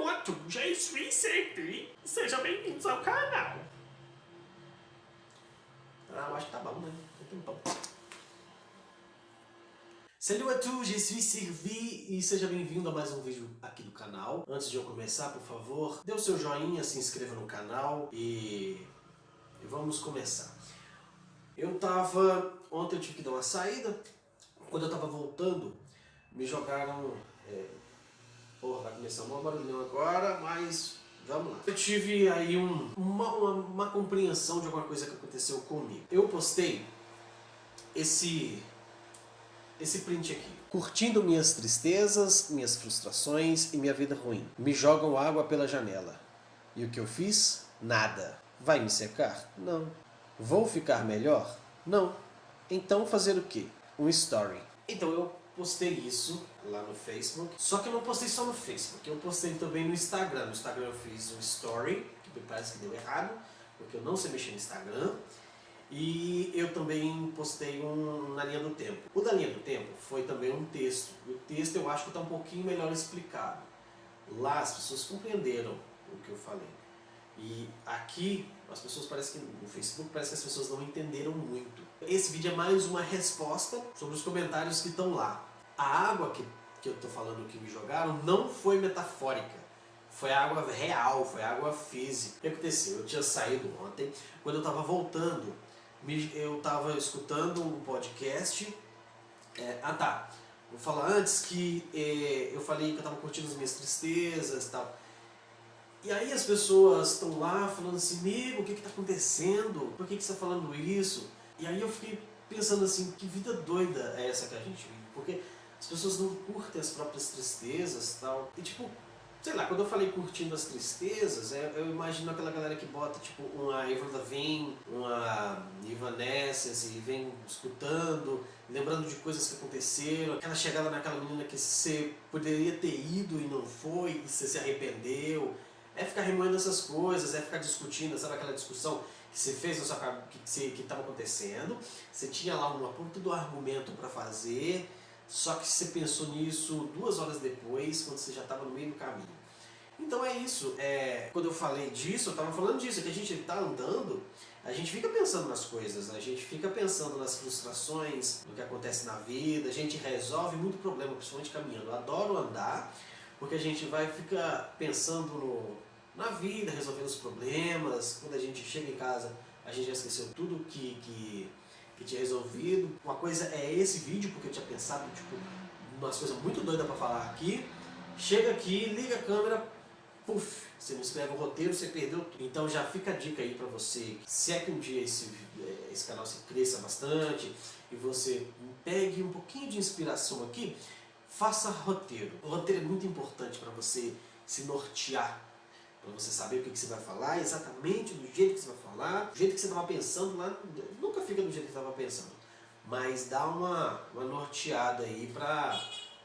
à tous, je suis Sergi. Sejam bem-vindos ao canal. Eu acho que tá bom, né? Salut à tous, je suis Sergi e seja bem-vindo a mais um vídeo aqui do canal. Antes de eu começar, por favor, dê o seu joinha, se inscreva no canal e vamos começar. Ontem eu tive que dar uma saída, quando eu tava voltando, me jogaram... vai começar um barulhão agora, mas vamos lá. Eu tive aí uma compreensão de alguma coisa que aconteceu comigo. Eu postei esse print aqui. Curtindo minhas tristezas, minhas frustrações e minha vida ruim. Me jogam água pela janela. E o que eu fiz? Nada. Vai me secar? Não. Vou ficar melhor? Não. Então fazer o quê? Um story. Então eu postei isso lá no Facebook. Só que eu não postei só no Facebook. Eu postei também no Instagram. No Instagram eu fiz um story, que me parece que deu errado, porque eu não sei mexer no Instagram. E eu também postei na linha do tempo. O da linha do tempo foi também um texto. O texto eu acho que está um pouquinho melhor explicado. Lá as pessoas compreenderam o que eu falei. E aqui, as pessoas parecem que no Facebook parece que as pessoas não entenderam muito. Esse vídeo é mais uma resposta sobre os comentários que estão lá. A água que eu estou falando que me jogaram não foi metafórica. Foi água real, foi água física. O que aconteceu? Eu tinha saído ontem, quando eu estava voltando, eu estava escutando um podcast. Vou falar antes que eu falei que eu estava curtindo as minhas tristezas e tal. E aí as pessoas estão lá falando assim, amigo, o que está acontecendo? Por que você está falando isso? E aí eu fiquei pensando assim, que vida doida é essa que a gente vive? Porque as pessoas não curtem as próprias tristezas e tal. E tipo, sei lá, quando eu falei curtindo as tristezas, eu imagino aquela galera que bota tipo uma Avril Lavigne, uma Evanescence e vem escutando, lembrando de coisas que aconteceram, aquela chegada naquela menina que você poderia ter ido e não foi, e você se arrependeu. É ficar remoendo essas coisas, é ficar discutindo, sabe aquela discussão que você fez na sua cabeça, que estava acontecendo, você tinha lá uma ponta do argumento para fazer, só que você pensou nisso 2 horas depois, quando você já estava no meio do caminho. Então é isso, quando eu falei disso, eu estava falando disso, que a gente está andando, a gente fica pensando nas coisas, a gente fica pensando nas frustrações, no que acontece na vida, a gente resolve muito problema, principalmente caminhando. Eu adoro andar, porque a gente vai ficar pensando na vida, resolvendo os problemas. Quando a gente chega em casa, a gente já esqueceu tudo que tinha resolvido. Uma coisa é esse vídeo, porque eu tinha pensado tipo, umas coisas muito doidas para falar aqui. Chega aqui, liga a câmera, puf, você não escreve o roteiro, você perdeu tudo. Então já fica a dica aí para você, se é que um dia esse canal se cresça bastante e você pegue um pouquinho de inspiração aqui, faça roteiro. O roteiro é muito importante para você se nortear, para você saber o que você vai falar, exatamente do jeito que você vai falar, do jeito que você estava pensando lá, nunca fica do jeito que você estava pensando, mas dá uma norteada aí pra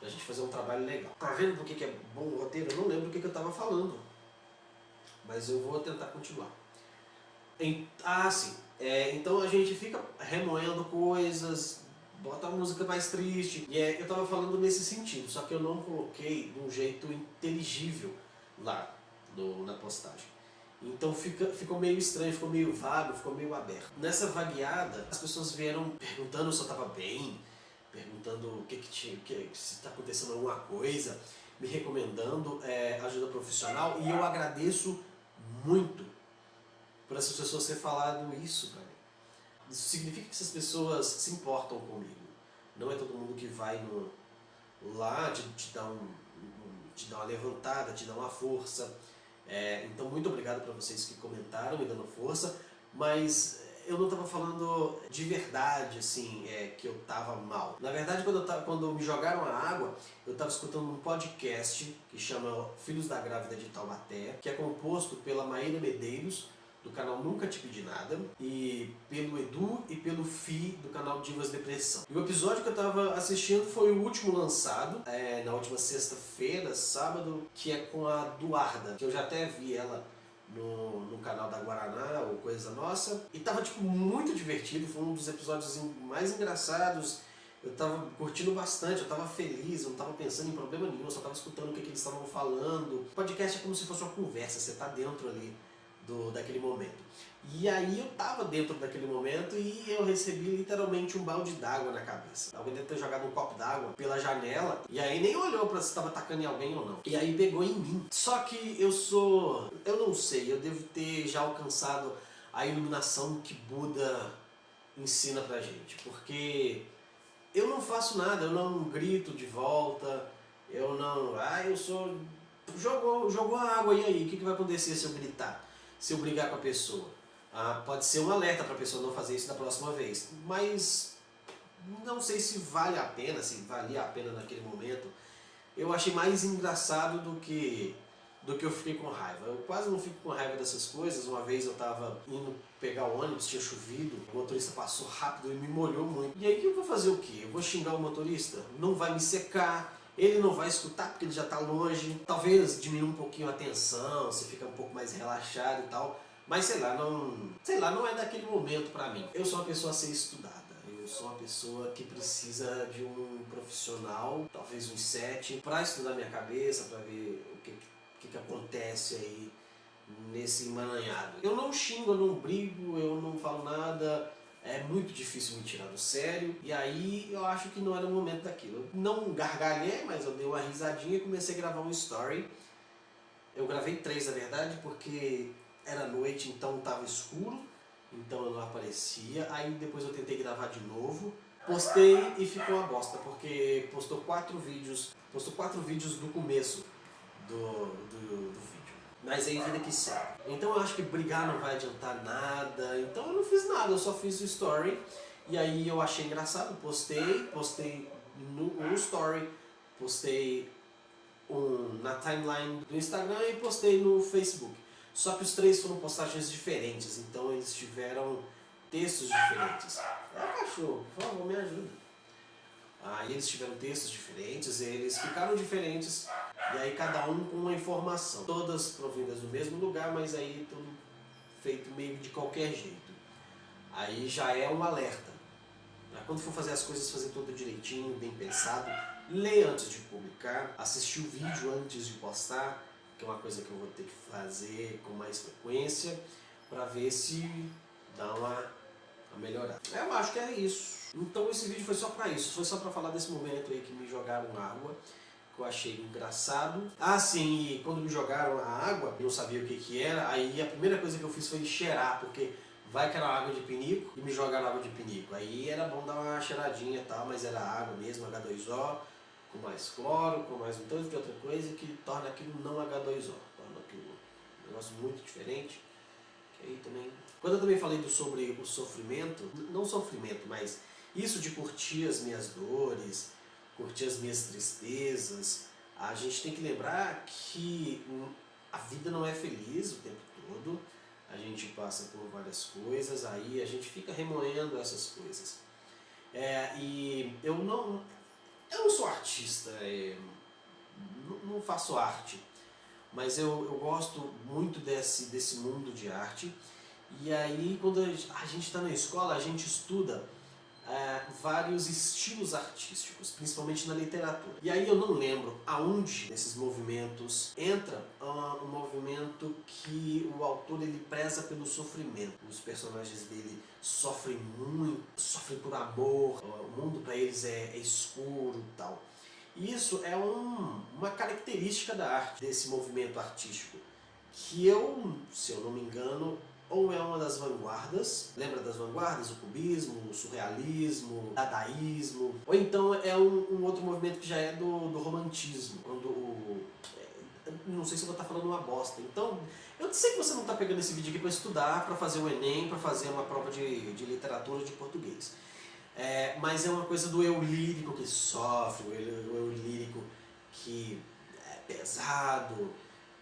gente fazer um trabalho legal. Tá vendo por que é bom o roteiro? Eu não lembro do que eu estava falando, mas eu vou tentar continuar. Então a gente fica remoendo coisas, bota a música mais triste. E eu estava falando nesse sentido, só que eu não coloquei de um jeito inteligível lá na postagem. Então ficou meio estranho, ficou meio vago, ficou meio aberto. Nessa vagueada, as pessoas vieram perguntando se eu estava bem, perguntando o que tinha, se está acontecendo alguma coisa, me recomendando ajuda profissional, e eu agradeço muito por essas pessoas terem falado isso para mim. Isso significa que essas pessoas se importam comigo. Não é todo mundo que vai lá te dar uma levantada, te dar uma força. Então muito obrigado para vocês que comentaram me dando força, mas eu não estava falando de verdade assim, que eu estava mal. Na verdade, quando me jogaram a água, eu estava escutando um podcast que chama Filhos da Grávida de Taubaté, que é composto pela Maíra Medeiros, do canal Nunca Te Pedi Nada, e pelo Edu e pelo Fi, do canal Divas Depressão. E o episódio que eu estava assistindo foi o último lançado, na última sexta-feira, sábado, que é com a Duarda, que eu já até vi ela no canal da Guaraná, ou Coisa Nossa, e tava tipo muito divertido, foi um dos episódios mais engraçados Eu tava curtindo bastante, eu tava feliz, eu não tava pensando em problema nenhum, eu só tava escutando o que eles estavam falando. O podcast é como se fosse uma conversa, você tá dentro ali daquele momento. E aí eu tava dentro daquele momento e eu recebi literalmente um balde d'água na cabeça. Alguém deve ter jogado um copo d'água pela janela e aí nem olhou pra se estava atacando em alguém ou não. E aí pegou em mim. Só que eu não sei, eu devo ter já alcançado a iluminação que Buda ensina pra gente. Porque eu não faço nada, eu não grito de volta, eu não... eu sou... Jogou a água, e aí? O que vai acontecer se eu gritar? Se eu brigar com a pessoa? Pode ser um alerta para a pessoa não fazer isso da próxima vez. Mas não sei se vale a pena, se valia a pena naquele momento. Eu achei mais engraçado do que eu fiquei com raiva. Eu quase não fico com raiva dessas coisas. Uma vez eu estava indo pegar o ônibus, tinha chovido, o motorista passou rápido e me molhou muito. E aí que eu vou fazer o quê? Eu vou xingar o motorista? Não vai me secar, ele não vai escutar porque ele já está longe. Talvez diminua um pouquinho a tensão, você fica um pouco mais relaxado e tal. Mas sei lá, não é daquele momento pra mim. Eu sou uma pessoa a ser estudada. Eu sou uma pessoa que precisa de um profissional, talvez uns 7, pra estudar minha cabeça, pra ver o que acontece aí nesse emaranhado. Eu não xingo, eu não brigo, eu não falo nada. É muito difícil me tirar do sério. E aí eu acho que não era o momento daquilo. Eu não gargalhei, mas eu dei uma risadinha e comecei a gravar um story. Eu gravei 3 na verdade, porque era noite, então estava escuro, então eu não aparecia. Aí depois eu tentei gravar de novo, postei e ficou uma bosta, porque postou 4 vídeos do começo do vídeo. Mas aí vida que segue. Então eu acho que brigar não vai adiantar nada, então eu não fiz nada, eu só fiz o story. E aí eu achei engraçado, postei no story, postei na timeline do Instagram e postei no Facebook. Só que os 3 foram postagens diferentes, então eles tiveram textos diferentes. Cachorro, por favor, me ajuda. Aí eles tiveram textos diferentes, eles ficaram diferentes, e aí cada um com uma informação. Todas provindas do mesmo lugar, mas aí tudo feito meio de qualquer jeito. Aí já é um alerta. Quando for fazer as coisas, fazer tudo direitinho, bem pensado. Ler antes de publicar, assistir o vídeo antes de postar, que é uma coisa que eu vou ter que fazer com mais frequência, para ver se dá uma melhorada. Eu acho que é isso. Então esse vídeo foi só para isso, foi só para falar desse momento aí que me jogaram água, que eu achei engraçado. Sim, e quando me jogaram a água, eu não sabia o que era, aí a primeira coisa que eu fiz foi cheirar, porque vai que era água de pinico e me jogaram água de pinico. Aí era bom dar uma cheiradinha e tal, mas era água mesmo, H2O, com mais cloro, com mais um tanto de outra coisa que torna aquilo não H2O. Torna aquilo um negócio muito diferente. Que aí também... Quando eu também falei sobre o sofrimento, não sofrimento, mas isso de curtir as minhas dores, curtir as minhas tristezas, a gente tem que lembrar que a vida não é feliz o tempo todo. A gente passa por várias coisas, aí a gente fica remoendo essas coisas. E eu não sou artista, não faço arte, mas eu gosto muito desse mundo de arte. E aí quando a gente está na escola, a gente estuda vários estilos artísticos, principalmente na literatura. E aí eu não lembro aonde nesses movimentos entra um movimento que o autor ele preza pelo sofrimento. Os personagens dele sofrem muito, sofrem por amor, o mundo para eles é escuro e tal. E isso é uma característica da arte, desse movimento artístico, que se eu não me engano, ou é uma das vanguardas, lembra das vanguardas? O cubismo, o surrealismo, o dadaísmo, ou então é um outro movimento que já é do romantismo, não sei se eu vou estar falando uma bosta. Então, eu sei que você não está pegando esse vídeo aqui para estudar, para fazer o Enem, para fazer uma prova de literatura de português. Mas é uma coisa do eu lírico que sofre, o eu lírico que é pesado,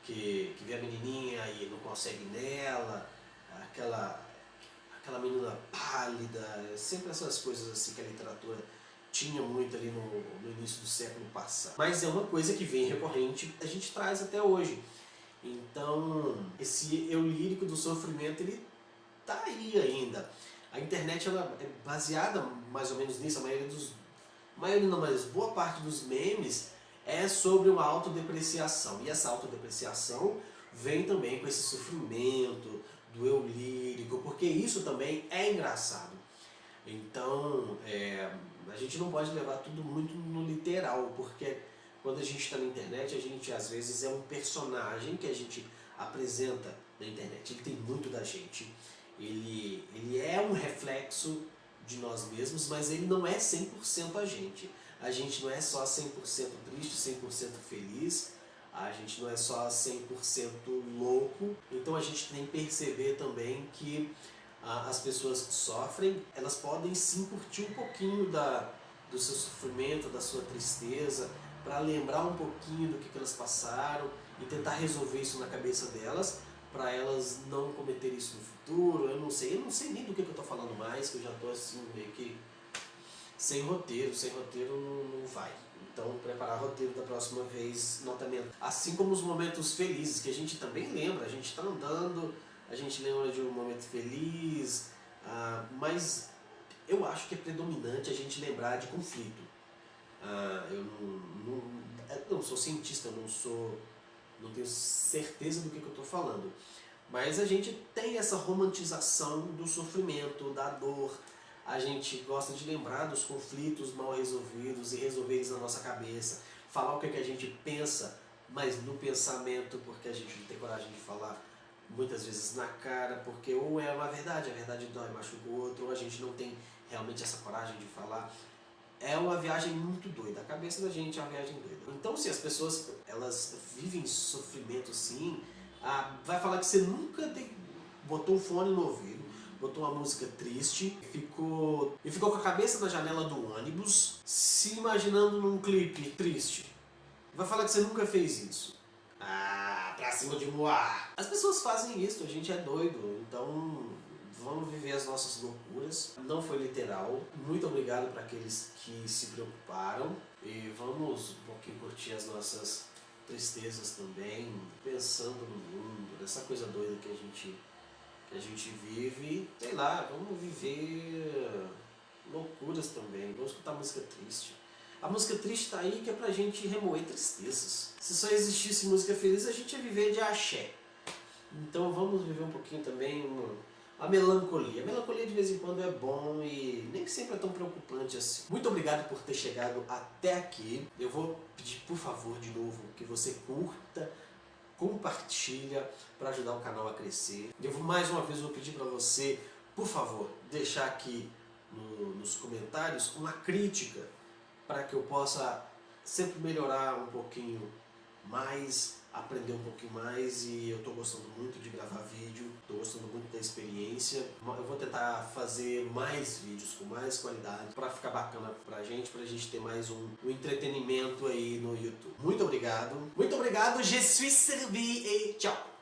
que vê a menininha e não consegue nela, aquela menina pálida, sempre essas coisas assim que a literatura tinha muito ali no início do século passado. Mas é uma coisa que vem recorrente, a gente traz até hoje. Então, esse eu lírico do sofrimento, ele tá aí ainda. A internet ela é baseada mais ou menos nisso, a maioria maioria não, mas boa parte dos memes é sobre uma autodepreciação. E essa autodepreciação vem também com esse sofrimento do eu lírico, porque isso também é engraçado. Então, a gente não pode levar tudo muito no literal, porque quando a gente está na internet, a gente às vezes é um personagem que a gente apresenta na internet. Ele tem muito da gente. Ele é um reflexo de nós mesmos, mas ele não é 100% a gente. A gente não é só 100% triste, 100% feliz, a gente não é só 100% louco. Então a gente tem que perceber também que as pessoas sofrem, elas podem sim curtir um pouquinho do seu sofrimento, da sua tristeza, para lembrar um pouquinho do que elas passaram e tentar resolver isso na cabeça delas, para elas não cometerem isso no futuro. Eu não sei nem do que eu estou falando mais, que eu já estou assim meio que sem roteiro não vai. Então, preparar roteiro da próxima vez, nota mental. Assim como os momentos felizes, que a gente também lembra, a gente está andando, a gente lembra de um momento feliz, mas eu acho que é predominante a gente lembrar de conflito. Eu não sou cientista, não tenho certeza do que eu estou falando, mas a gente tem essa romantização do sofrimento, da dor. A gente gosta de lembrar dos conflitos mal resolvidos e resolver eles na nossa cabeça, falar o que a gente pensa, mas no pensamento, porque a gente não tem coragem de falar muitas vezes na cara, porque ou é uma verdade, a verdade dói, machuca o outro, ou a gente não tem realmente essa coragem de falar. É uma viagem muito doida, a cabeça da gente é uma viagem doida. Então, se as pessoas elas vivem sofrimento sim, vai falar que você nunca botou um fone no ouvido, botou uma música triste e ficou com a cabeça na janela do ônibus, se imaginando num clipe triste. Vai falar que você nunca fez isso. Pra cima de Moá. As pessoas fazem isso, a gente é doido, então vamos viver as nossas loucuras. Não foi literal. Muito obrigado para aqueles que se preocuparam. E vamos um pouquinho curtir as nossas tristezas também, pensando no mundo, nessa coisa doida que a gente vive. Sei lá, vamos viver loucuras também. Vamos escutar música triste. A música triste tá aí que é pra gente remoer tristezas. Se só existisse música feliz, a gente ia viver de axé. Então vamos viver um pouquinho também a melancolia. A melancolia de vez em quando é bom e nem sempre é tão preocupante assim. Muito obrigado por ter chegado até aqui. Eu vou pedir, por favor, de novo, que você curta, compartilha para ajudar o canal a crescer. Mais uma vez vou pedir para você, por favor, deixar aqui nos comentários uma crítica para que eu possa sempre melhorar um pouquinho mais, aprender um pouquinho mais. E eu estou gostando muito de gravar vídeo, estou gostando muito da experiência. Eu vou tentar fazer mais vídeos com mais qualidade para ficar bacana pra gente ter mais um entretenimento aí no YouTube. Muito obrigado, je suis servi e tchau!